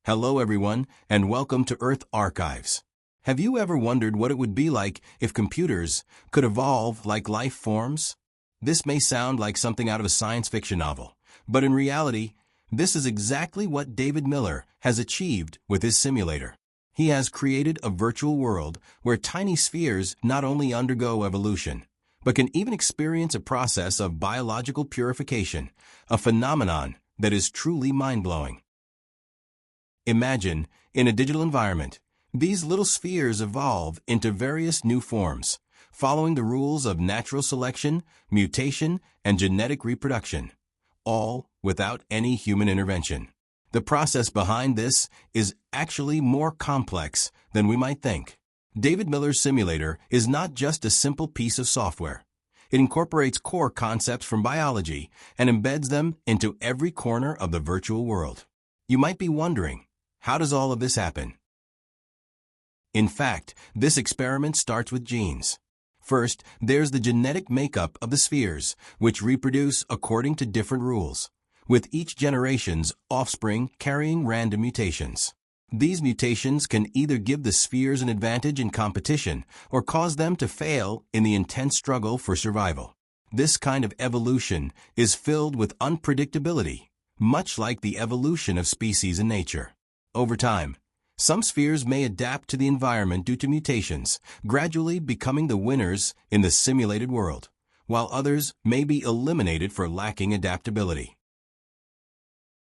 Hello everyone, and welcome to Earth Archives. Have you ever wondered what it would be like if computers could evolve like life forms? This may sound like something out of a science fiction novel, but in reality, this is exactly what David Miller has achieved with his simulator. He has created a virtual world where tiny spheres not only undergo evolution, but can even experience a process of biological purification, a phenomenon that is truly mind-blowing. Imagine, in a digital environment, these little spheres evolve into various new forms, following the rules of natural selection, mutation, and genetic reproduction, all without any human intervention. The process behind this is actually more complex than we might think. David Miller's simulator is not just a simple piece of software. It incorporates core concepts from biology and embeds them into every corner of the virtual world. You might be wondering, how does all of this happen? In fact, this experiment starts with genes. First, there's the genetic makeup of the spheres, which reproduce according to different rules, with each generation's offspring carrying random mutations. These mutations can either give the spheres an advantage in competition or cause them to fail in the intense struggle for survival. This kind of evolution is filled with unpredictability, much like the evolution of species in nature. Over time, some spheres may adapt to the environment due to mutations, gradually becoming the winners in the simulated world, while others may be eliminated for lacking adaptability.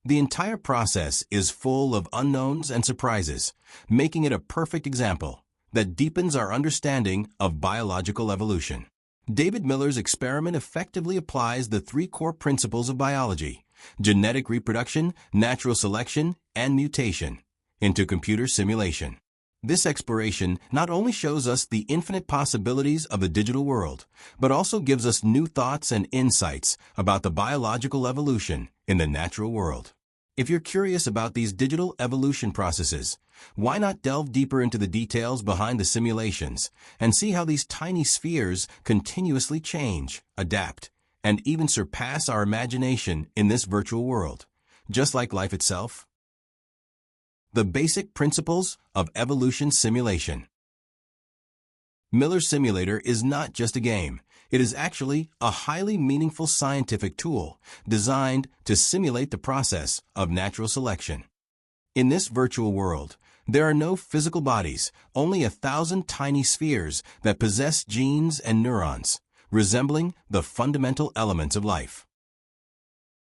The entire process is full of unknowns and surprises, making it a perfect example that deepens our understanding of biological evolution. David Miller's experiment effectively applies the three core principles of biology: genetic reproduction, natural selection, and mutation, into computer simulation. This exploration not only shows us the infinite possibilities of the digital world, but also gives us new thoughts and insights about the biological evolution in the natural world. If you're curious about these digital evolution processes, why not delve deeper into the details behind the simulations and see how these tiny spheres continuously change, adapt, and even surpass our imagination in this virtual world, just like life itself? The basic principles of evolution simulation. Miller's simulator is not just a game. It is actually a highly meaningful scientific tool designed to simulate the process of natural selection. In this virtual world, there are no physical bodies, only 1,000 tiny spheres that possess genes and neurons, resembling the fundamental elements of life.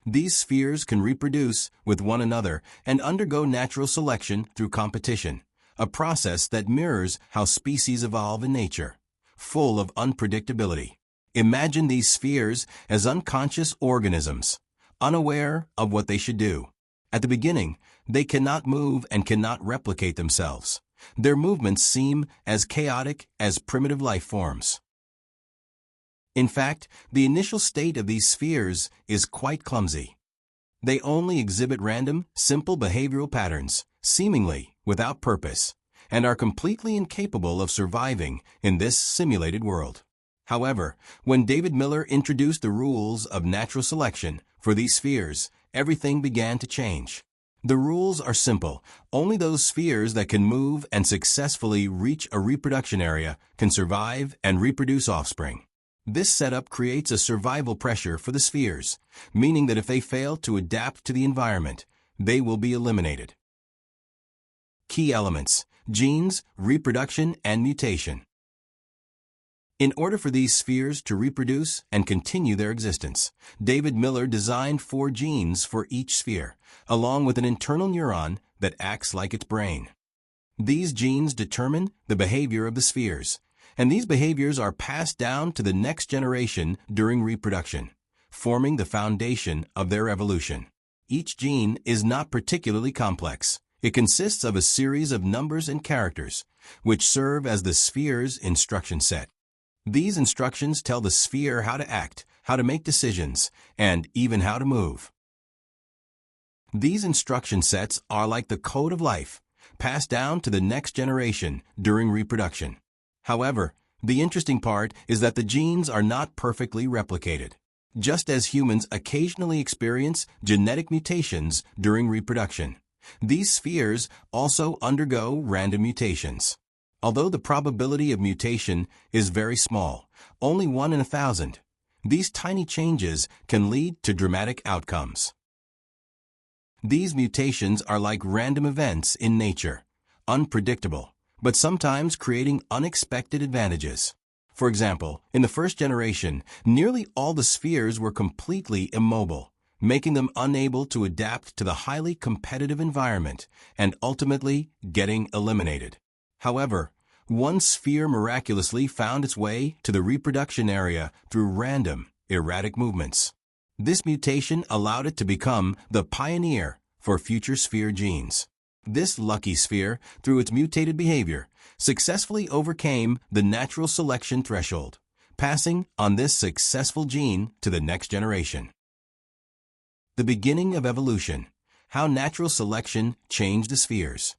These spheres can reproduce with one another and undergo natural selection through competition, a process that mirrors how species evolve in nature, full of unpredictability. Imagine these spheres as unconscious organisms, unaware of what they should do. At the beginning, they cannot move and cannot replicate themselves. Their movements seem as chaotic as primitive life forms. In fact, the initial state of these spheres is quite clumsy. They only exhibit random, simple behavioral patterns, seemingly without purpose, and are completely incapable of surviving in this simulated world. However, when David Miller introduced the rules of natural selection for these spheres, everything began to change. The rules are simple. Only those spheres that can move and successfully reach a reproduction area can survive and reproduce offspring. This setup creates a survival pressure for the spheres, meaning that if they fail to adapt to the environment, they will be eliminated. Key elements: genes, reproduction, and mutation. In order for these spheres to reproduce and continue their existence, David Miller designed 4 genes for each sphere, along with an internal neuron that acts like its brain. These genes determine the behavior of the spheres, and these behaviors are passed down to the next generation during reproduction, forming the foundation of their evolution. Each gene is not particularly complex. It consists of a series of numbers and characters, which serve as the sphere's instruction set. These instructions tell the sphere how to act, how to make decisions, and even how to move. These instruction sets are like the code of life, passed down to the next generation during reproduction. However, the interesting part is that the genes are not perfectly replicated. Just as humans occasionally experience genetic mutations during reproduction, These spheres also undergo random mutations. Although the probability of mutation is very small, only 1 in 1,000, these tiny changes can lead to dramatic outcomes. These mutations are like random events in nature, unpredictable, but sometimes creating unexpected advantages. For example, in the first generation, nearly all the spheres were completely immobile, making them unable to adapt to the highly competitive environment and ultimately getting eliminated. However, one sphere miraculously found its way to the reproduction area through random, erratic movements. This mutation allowed it to become the pioneer for future sphere genes. This lucky sphere, through its mutated behavior, successfully overcame the natural selection threshold, passing on this successful gene to the next generation. The beginning of evolution. How natural selection changed the spheres.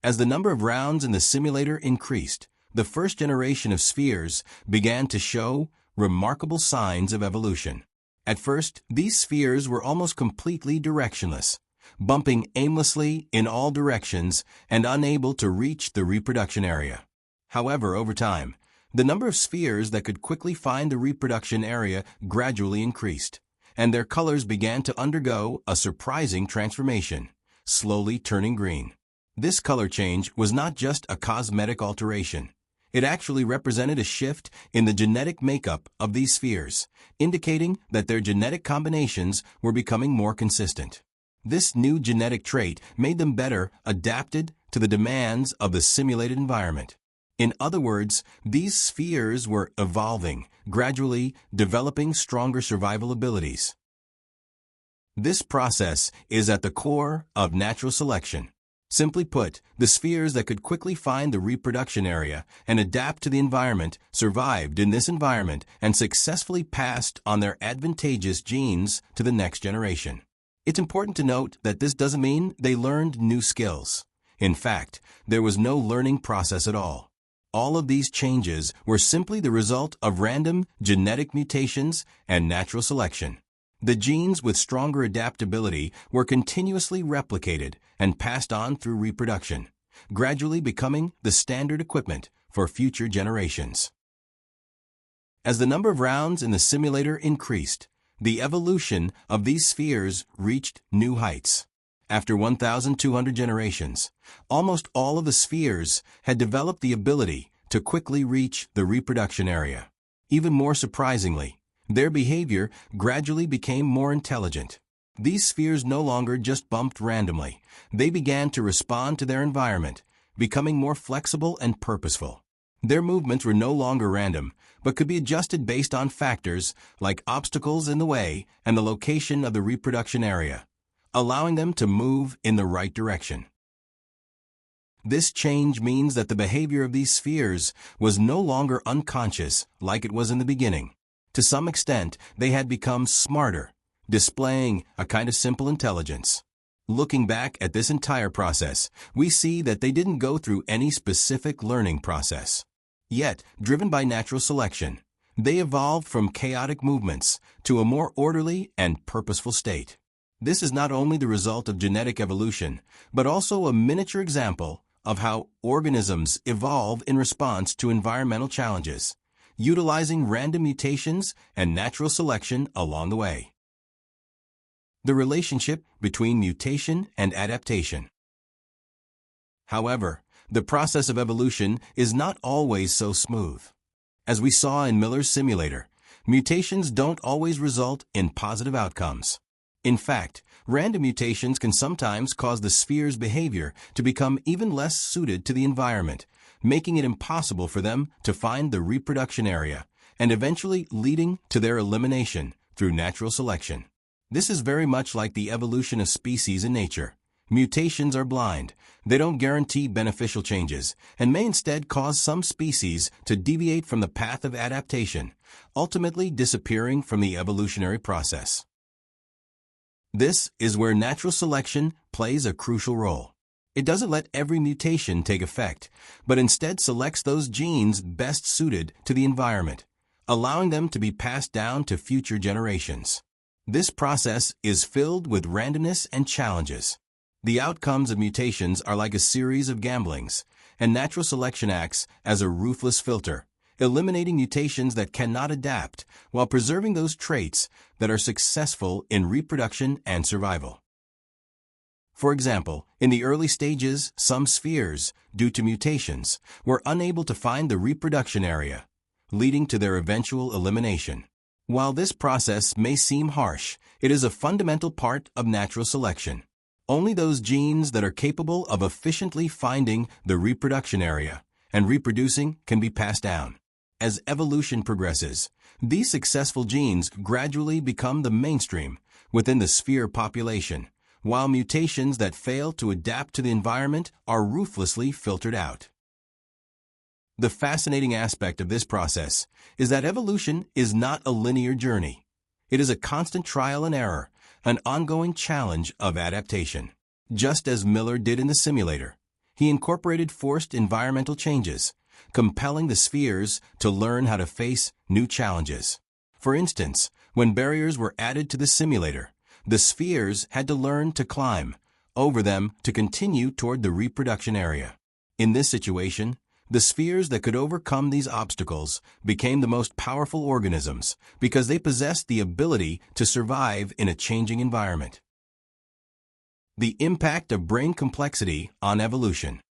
As the number of rounds in the simulator increased, the first generation of spheres began to show remarkable signs of evolution. At first, these spheres were almost completely directionless, bumping aimlessly in all directions and unable to reach the reproduction area. However, over time, the number of spheres that could quickly find the reproduction area gradually increased, and their colors began to undergo a surprising transformation, slowly turning green. This color change was not just a cosmetic alteration. It actually represented a shift in the genetic makeup of these spheres, indicating that their genetic combinations were becoming more consistent. This new genetic trait made them better adapted to the demands of the simulated environment. In other words, these spheres were evolving, gradually developing stronger survival abilities. This process is at the core of natural selection. Simply put, the spheres that could quickly find the reproduction area and adapt to the environment survived in this environment and successfully passed on their advantageous genes to the next generation. It's important to note that this doesn't mean they learned new skills. In fact, there was no learning process at all. All of these changes were simply the result of random genetic mutations and natural selection. The genes with stronger adaptability were continuously replicated and passed on through reproduction, gradually becoming the standard equipment for future generations. As the number of rounds in the simulator increased, the evolution of these spheres reached new heights. After 1,200 generations, almost all of the spheres had developed the ability to quickly reach the reproduction area. Even more surprisingly, their behavior gradually became more intelligent. These spheres no longer just bumped randomly. They began to respond to their environment, becoming more flexible and purposeful. Their movements were no longer random, but could be adjusted based on factors like obstacles in the way and the location of the reproduction area, allowing them to move in the right direction. This change means that the behavior of these spheres was no longer unconscious like it was in the beginning. To some extent, they had become smarter, displaying a kind of simple intelligence. Looking back at this entire process, we see that they didn't go through any specific learning process. Yet, driven by natural selection, they evolved from chaotic movements to a more orderly and purposeful state. This is not only the result of genetic evolution, but also a miniature example of how organisms evolve in response to environmental challenges, utilizing random mutations and natural selection along the way. The relationship between mutation and adaptation. However, the process of evolution is not always so smooth. As we saw in Miller's simulator, mutations don't always result in positive outcomes. In fact, random mutations can sometimes cause the sphere's behavior to become even less suited to the environment, making it impossible for them to find the reproduction area, and eventually leading to their elimination through natural selection. This is very much like the evolution of species in nature. Mutations are blind. They don't guarantee beneficial changes, and may instead cause some species to deviate from the path of adaptation, ultimately disappearing from the evolutionary process. This is where natural selection plays a crucial role. It doesn't let every mutation take effect, but instead selects those genes best suited to the environment, allowing them to be passed down to future generations. This process is filled with randomness and challenges. The outcomes of mutations are like a series of gamblings, and natural selection acts as a ruthless filter, eliminating mutations that cannot adapt while preserving those traits that are successful in reproduction and survival. For example, in the early stages, some spheres, due to mutations, were unable to find the reproduction area, leading to their eventual elimination. While this process may seem harsh, it is a fundamental part of natural selection. Only those genes that are capable of efficiently finding the reproduction area and reproducing can be passed down. As evolution progresses, these successful genes gradually become the mainstream within the sphere population, while mutations that fail to adapt to the environment are ruthlessly filtered out. The fascinating aspect of this process is that evolution is not a linear journey. It is a constant trial and error, an ongoing challenge of adaptation. Just as Miller did in the simulator, he incorporated forced environmental changes, compelling the spheres to learn how to face new challenges. For instance, when barriers were added to the simulator, the spheres had to learn to climb over them to continue toward the reproduction area. In this situation, the spheres that could overcome these obstacles became the most powerful organisms because they possessed the ability to survive in a changing environment. The impact of brain complexity on evolution.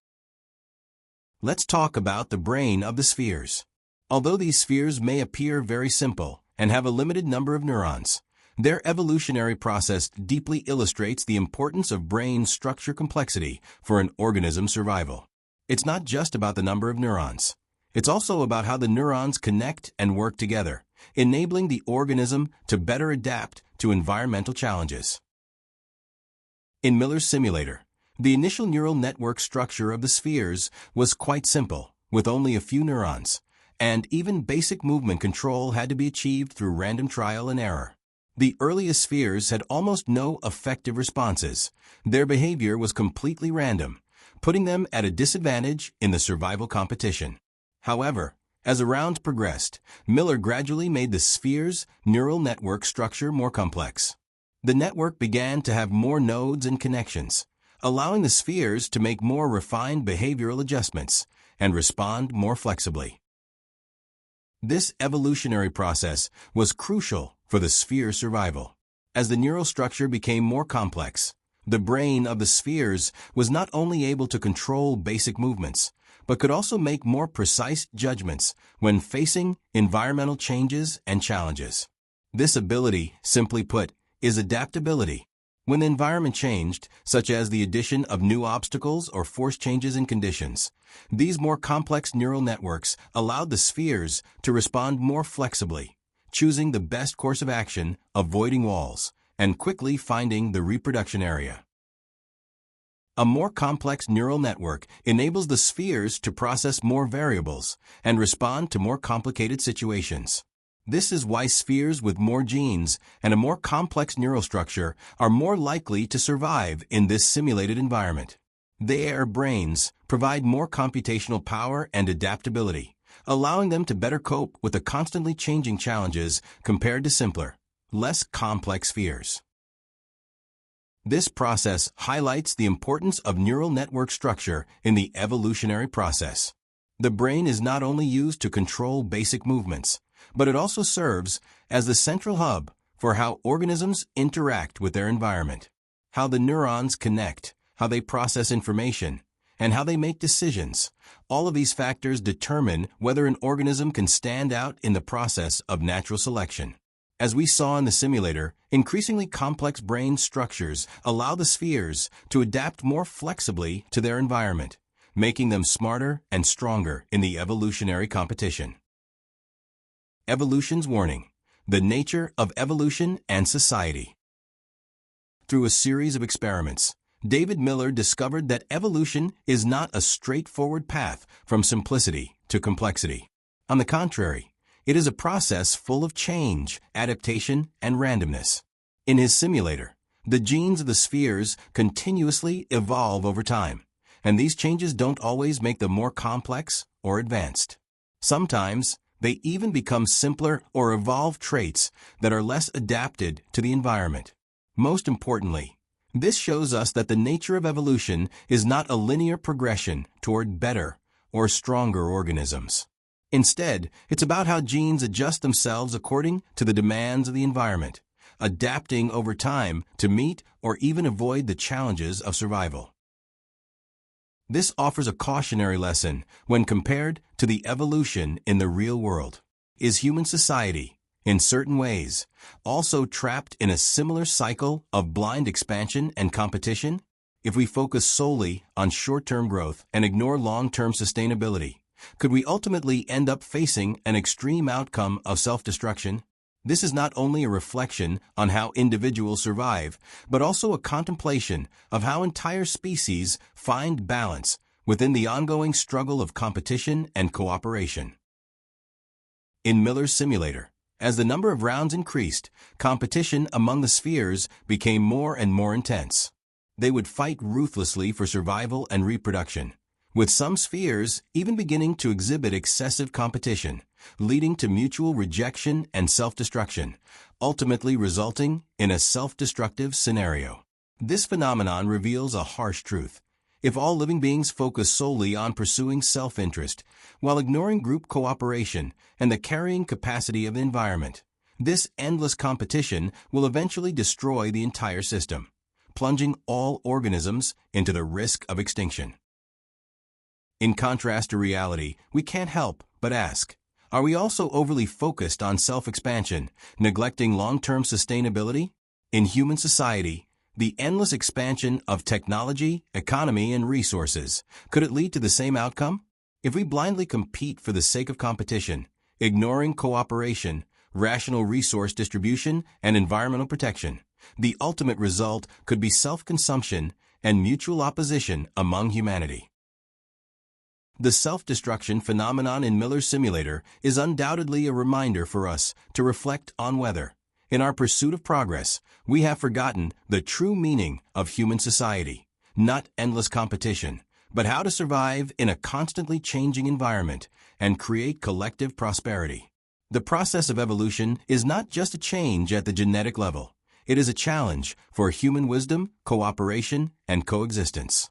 Let's talk about the brain of the spheres. Although these spheres may appear very simple and have a limited number of neurons, their evolutionary process deeply illustrates the importance of brain structure complexity for an organism's survival. It's not just about the number of neurons. It's also about how the neurons connect and work together, enabling the organism to better adapt to environmental challenges. In Miller's simulator, the initial neural network structure of the spheres was quite simple, with only a few neurons, and even basic movement control had to be achieved through random trial and error. The earliest spheres had almost no effective responses. Their behavior was completely random, putting them at a disadvantage in the survival competition. However, as the rounds progressed, Miller gradually made the sphere's neural network structure more complex. The network began to have more nodes and connections, allowing the spheres to make more refined behavioral adjustments and respond more flexibly. This evolutionary process was crucial for the sphere's survival. As the neural structure became more complex, the brain of the spheres was not only able to control basic movements, but could also make more precise judgments when facing environmental changes and challenges. This ability, simply put, is adaptability. When the environment changed, such as the addition of new obstacles or forced changes in conditions, these more complex neural networks allowed the spheres to respond more flexibly, choosing the best course of action, avoiding walls, and quickly finding the reproduction area. A more complex neural network enables the spheres to process more variables and respond to more complicated situations. This is why spheres with more genes and a more complex neural structure are more likely to survive in this simulated environment. Their brains provide more computational power and adaptability, allowing them to better cope with the constantly changing challenges compared to simpler, less complex spheres. This process highlights the importance of neural network structure in the evolutionary process. The brain is not only used to control basic movements, but it also serves as the central hub for how organisms interact with their environment. How the neurons connect, how they process information, and how they make decisions. All of these factors determine whether an organism can stand out in the process of natural selection. As we saw in the simulator, increasingly complex brain structures allow the spheres to adapt more flexibly to their environment, making them smarter and stronger in the evolutionary competition. Evolution's warning: the nature of evolution and society. Through a series of experiments, David Miller discovered that evolution is not a straightforward path from simplicity to complexity. On the contrary, it is a process full of change, adaptation, and randomness. In his simulator, the genes of the spheres continuously evolve over time, and these changes don't always make them more complex or advanced. Sometimes, they even become simpler or evolve traits that are less adapted to the environment. Most importantly, This shows us that the nature of evolution is not a linear progression toward better or stronger organisms. Instead, it's about how genes adjust themselves according to the demands of the environment, adapting over time to meet or even avoid the challenges of survival. This offers a cautionary lesson when compared to the evolution in the real world. Is human society, in certain ways, also trapped in a similar cycle of blind expansion and competition? If we focus solely on short-term growth and ignore long-term sustainability, could we ultimately end up facing an extreme outcome of self-destruction? This is not only a reflection on how individuals survive, but also a contemplation of how entire species find balance within the ongoing struggle of competition and cooperation. In Miller's simulator, as the number of rounds increased, competition among the spheres became more and more intense. They would fight ruthlessly for survival and reproduction, with some spheres even beginning to exhibit excessive competition, leading to mutual rejection and self-destruction, ultimately resulting in a self-destructive scenario. This phenomenon reveals a harsh truth. If all living beings focus solely on pursuing self-interest, while ignoring group cooperation and the carrying capacity of the environment, this endless competition will eventually destroy the entire system, plunging all organisms into the risk of extinction. In contrast to reality, we can't help but ask, are we also overly focused on self-expansion, neglecting long-term sustainability? In human society, the endless expansion of technology, economy, and resources, could it lead to the same outcome? If we blindly compete for the sake of competition, ignoring cooperation, rational resource distribution, and environmental protection, the ultimate result could be self-consumption and mutual opposition among humanity. The self-destruction phenomenon in Miller's simulator is undoubtedly a reminder for us to reflect on whether, in our pursuit of progress, we have forgotten the true meaning of human society, not endless competition, but how to survive in a constantly changing environment and create collective prosperity. The process of evolution is not just a change at the genetic level. It is a challenge for human wisdom, cooperation, and coexistence.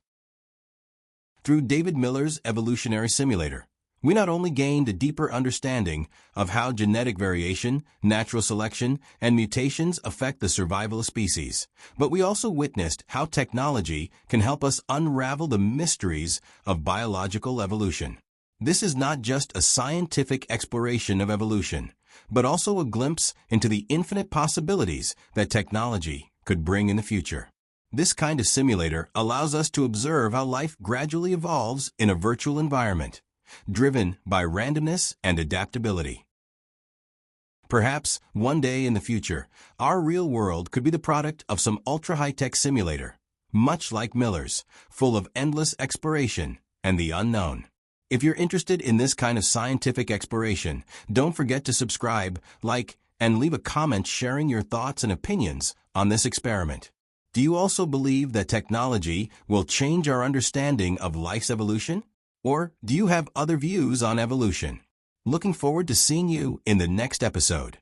Through David Miller's evolutionary simulator, we not only gained a deeper understanding of how genetic variation, natural selection, and mutations affect the survival of species, but we also witnessed how technology can help us unravel the mysteries of biological evolution. This is not just a scientific exploration of evolution, but also a glimpse into the infinite possibilities that technology could bring in the future. This kind of simulator allows us to observe how life gradually evolves in a virtual environment, driven by randomness and adaptability. Perhaps, one day in the future, our real world could be the product of some ultra-high-tech simulator, much like Miller's, full of endless exploration and the unknown. If you're interested in this kind of scientific exploration, don't forget to subscribe, like, and leave a comment sharing your thoughts and opinions on this experiment. Do you also believe that technology will change our understanding of life's evolution? Or do you have other views on evolution? Looking forward to seeing you in the next episode.